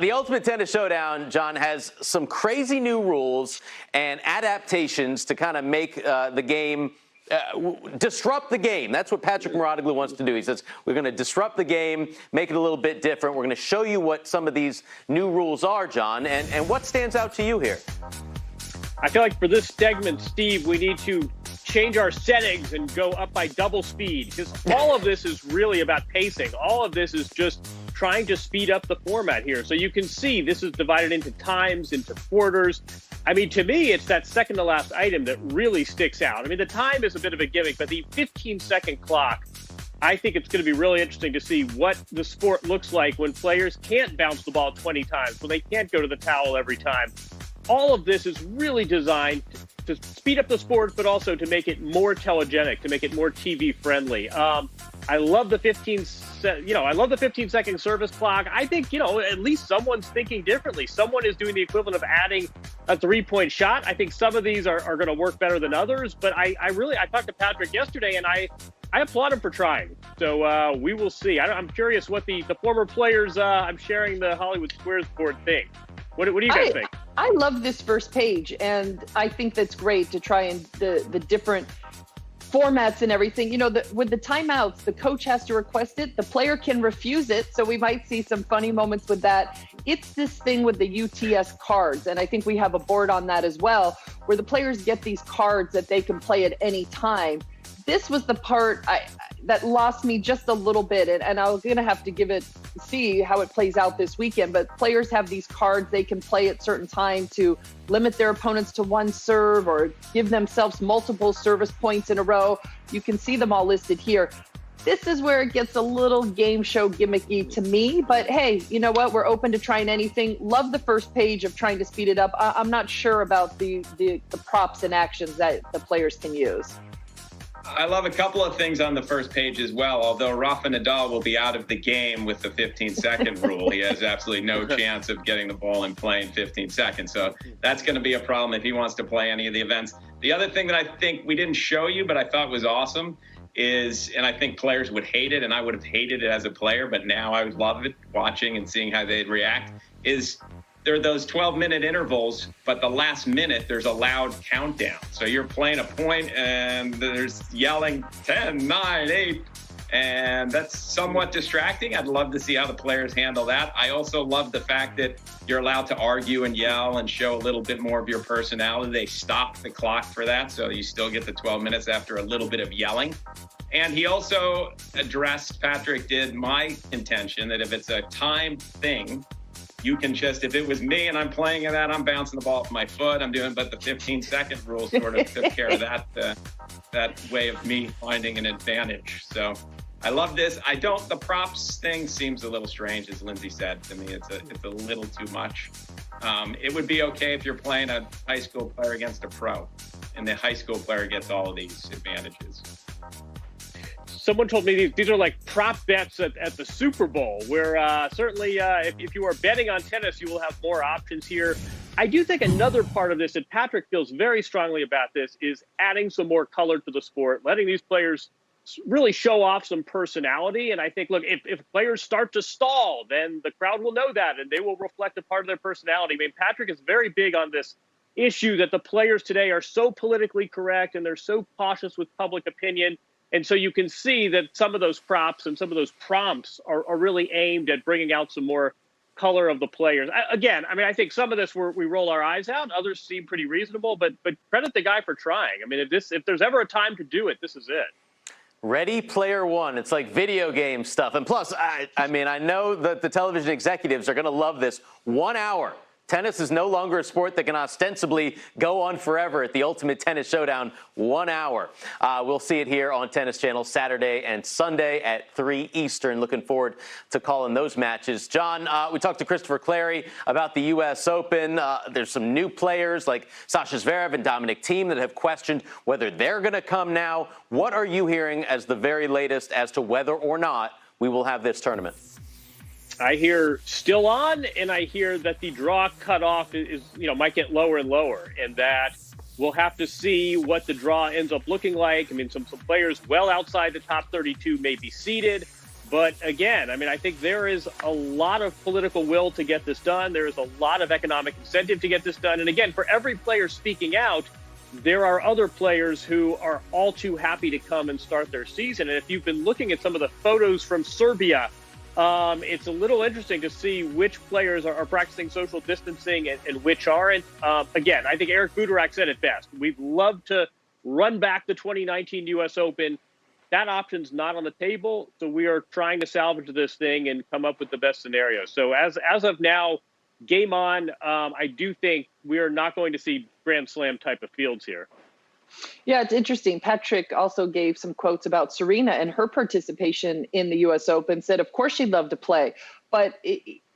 The Ultimate Tennis Showdown, John, has some crazy new rules and adaptations to kind of make the game disrupt the game. That's what Patrick Mouratoglou wants to do. He says, we're going to disrupt the game, make it a little bit different. We're going to show you what some of these new rules are, John. And what stands out to you here? I feel like for this segment, Steve, we need to change our settings and go up by double speed, because all of this is really about pacing. All of this is just trying to speed up the format here. So you can see this is divided into times, into quarters. I mean, to me, it's that second to last item that really sticks out. I mean, the time is a bit of a gimmick, but the 15-second clock, I think it's going to be really interesting to see what the sport looks like when players can't bounce the ball 20 times, when they can't go to the towel every time. All of this is really designed to speed up the sport, but also to make it more telegenic, to make it more TV friendly. I love the 15-second service clock. I think, at least someone's thinking differently. Someone is doing the equivalent of adding a 3-point shot. I think some of these are going to work better than others, but I talked to Patrick yesterday, and I applaud him for trying. So we will see. I'm curious what the former players I'm sharing the Hollywood Squares board think. What do you guys think? I love this first page, and I think that's great to try and the different formats and everything. With the timeouts, the coach has to request it. The player can refuse it. So we might see some funny moments with that. It's this thing with the UTS cards. And I think we have a board on that as well, where the players get these cards that they can play at any time. This was the part that lost me just a little bit. And I was going to have to see how it plays out this weekend. But players have these cards they can play at certain time to limit their opponents to one serve or give themselves multiple service points in a row. You can see them all listed here. This is where it gets a little game show gimmicky to me. But hey, you know what? We're open to trying anything. Love the first page of trying to speed it up. I'm not sure about the props and actions that the players can use. I love a couple of things on the first page as well. Although Rafa Nadal will be out of the game with the 15-second rule. He has absolutely no chance of getting the ball in play in 15 seconds. So that's going to be a problem if he wants to play any of the events. The other thing that I think we didn't show you, but I thought was awesome is, and I think players would hate it, and I would have hated it as a player, but now I would love it watching and seeing how they'd react, is there are those 12-minute intervals, but the last minute, there's a loud countdown. So you're playing a point, and there's yelling 10, 9, 8, and that's somewhat distracting. I'd love to see how the players handle that. I also love the fact that you're allowed to argue and yell and show a little bit more of your personality. They stopped the clock for that, so you still get the 12 minutes after a little bit of yelling. And he also addressed, Patrick did, my intention that if it's a time thing, you can just, if it was me and I'm playing in that, I'm bouncing the ball with my foot, I'm doing, but the 15-second rule sort of took care of that way of me finding an advantage. So I love this. The props thing seems a little strange, as Lindsay said. To me, it's a little too much. It would be okay if you're playing a high school player against a pro, and the high school player gets all of these advantages. Someone told me these are like prop bets at the Super Bowl, where certainly if you are betting on tennis, you will have more options here. I do think another part of this, and Patrick feels very strongly about this, is adding some more color to the sport, letting these players really show off some personality. And I think, look, if players start to stall, then the crowd will know that, and they will reflect a part of their personality. I mean, Patrick is very big on this issue that the players today are so politically correct, and they're so cautious with public opinion. And so you can see that some of those props and some of those prompts are really aimed at bringing out some more color of the players. I think some of this we roll our eyes out. Others seem pretty reasonable, but credit the guy for trying. I mean, if there's ever a time to do it, this is it. Ready Player One. It's like video game stuff. And plus, I know that the television executives are going to love this. 1 hour. Tennis is no longer a sport that can ostensibly go on forever at the Ultimate Tennis Showdown. 1 hour. We'll see it here on Tennis Channel Saturday and Sunday at 3 Eastern. Looking forward to calling those matches. John, we talked to Christopher Clary about the U.S. Open. There's some new players like Sasha Zverev and Dominic Thiem that have questioned whether they're going to come now. What are you hearing as the very latest as to whether or not we will have this tournament? I hear still on, and I hear that the draw cutoff is might get lower and lower, and that we'll have to see what the draw ends up looking like. I mean, some players well outside the top 32 may be seeded. But again, I mean, I think there is a lot of political will to get this done. There is a lot of economic incentive to get this done. And again, for every player speaking out, there are other players who are all too happy to come and start their season. And if you've been looking at some of the photos from Serbia, it's a little interesting to see which players are practicing social distancing and which aren't. Again, I think Eric Buderak said it best. We'd love to run back the 2019 U.S. Open. That option's not on the table, so we are trying to salvage this thing and come up with the best scenario. So as of now, game on. I do think we are not going to see Grand Slam type of fields here. Yeah, it's interesting. Patrick also gave some quotes about Serena and her participation in the U.S. Open, said, of course, she'd love to play. But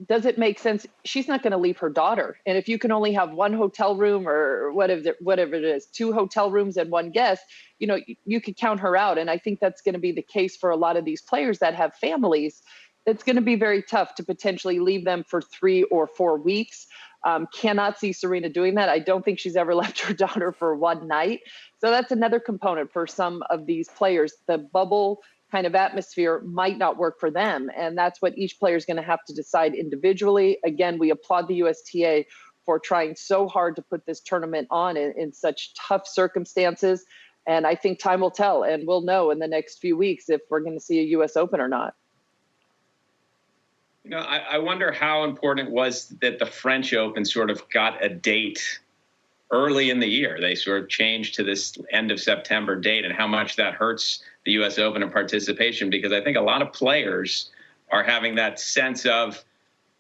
does it make sense? She's not going to leave her daughter. And if you can only have one hotel room or whatever it is, 2 hotel rooms and 1 guest, you could count her out. And I think that's going to be the case for a lot of these players that have families. It's going to be very tough to potentially leave them for 3 or 4 weeks. Cannot see Serena doing that. I don't think she's ever left her daughter for 1 night. So that's another component for some of these players. The bubble kind of atmosphere might not work for them. And that's what each player is going to have to decide individually. Again, we applaud the USTA for trying so hard to put this tournament on in such tough circumstances. And I think time will tell, and we'll know in the next few weeks if we're going to see a U.S. Open or not. I wonder how important it was that the French Open sort of got a date early in the year. They sort of changed to this end of September date, and how much that hurts the U.S. Open and participation, because I think a lot of players are having that sense of,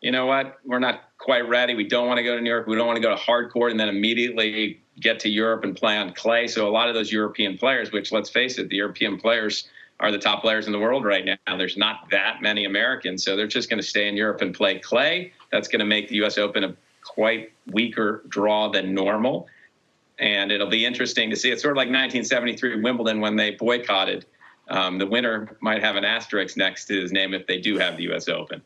you know what, we're not quite ready. We don't want to go to New York. We don't want to go to hard court and then immediately get to Europe and play on clay. So a lot of those European players, which, let's face it, the European players are the top players in the world right now. There's not that many Americans, so they're just going to stay in Europe and play clay. That's going to make the U.S. Open a quite weaker draw than normal. And it'll be interesting to see. It's sort of like 1973 Wimbledon when they boycotted. The winner might have an asterisk next to his name if they do have the U.S. Open.